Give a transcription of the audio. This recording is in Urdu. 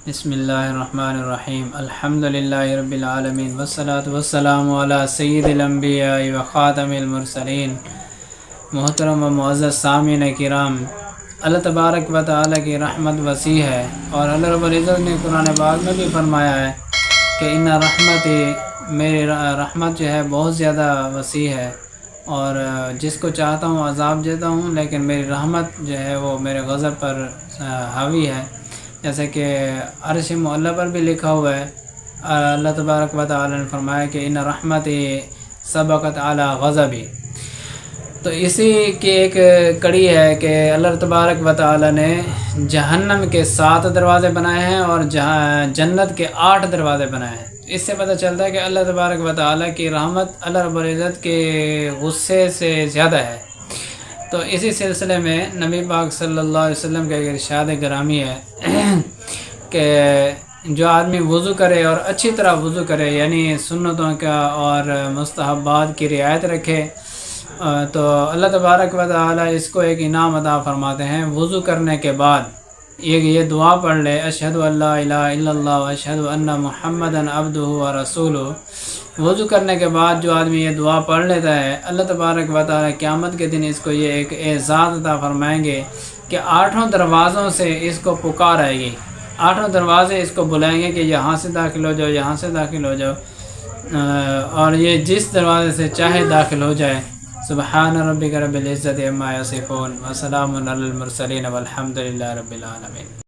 بسم اللہ الرحمن الرحیم الحمد للہ رب العالمین والصلاة والسلام علی سید الانبیاء و خاتم المرسلین۔ محترم و معزز سامعین کرام، اللہ تبارک و تعالیٰ کی رحمت وسیع ہے، اور اللہ رب العزت نے قرآن پاک میں بھی فرمایا ہے کہ ان رحمتی، میری رحمت جو ہے بہت زیادہ وسیع ہے، اور جس کو چاہتا ہوں عذاب دیتا ہوں، لیکن میری رحمت جو ہے وہ میرے غضب پر حاوی ہے۔ جیسے کہ عرش معلیٰ پر بھی لکھا ہوا ہے، اللہ تبارک و تعالیٰ نے فرمایا کہ ان رحمتی سبقت علی غضبی۔ تو اسی کی ایک کڑی ہے کہ اللہ تبارک و تعالیٰ نے جہنم کے 7 دروازے بنائے ہیں اور جنت کے 8 دروازے بنائے ہیں۔ اس سے پتہ چلتا ہے کہ اللہ تبارک و تعالیٰ کی رحمت اللہ رب العزت کے غصے سے زیادہ ہے۔ تو اسی سلسلے میں نبی پاک صلی اللہ علیہ وسلم کا ایک ارشاد گرامی ہے کہ جو آدمی وضو کرے اور اچھی طرح وضو کرے، یعنی سنتوں کا اور مستحبات کی رعایت رکھے، تو اللہ تبارک و تعالیٰ اس کو ایک انعام عطا فرماتے ہیں۔ وضو کرنے کے بعد یہ دعا پڑھ لے، اشہد ان لا الہ الا اللہ و اشہد ان محمدا عبدہ و رسولہ۔ وضو کرنے کے بعد جو آدمی یہ دعا پڑھ لیتا ہے، اللہ تبارک و تعالیٰ قیامت کے دن اس کو یہ ایک اعزاز عطا فرمائیں گے کہ 8 دروازوں سے اس کو پکار آئے گی، 8 دروازے اس کو بلائیں گے کہ یہاں سے داخل ہو جاؤ، یہاں سے داخل ہو جاؤ، اور یہ جس دروازے سے چاہے داخل ہو جائے۔ سبحان ربک رب العزت عما یصفون وسلام علی المرسلین والحمد للہ رب العالمین۔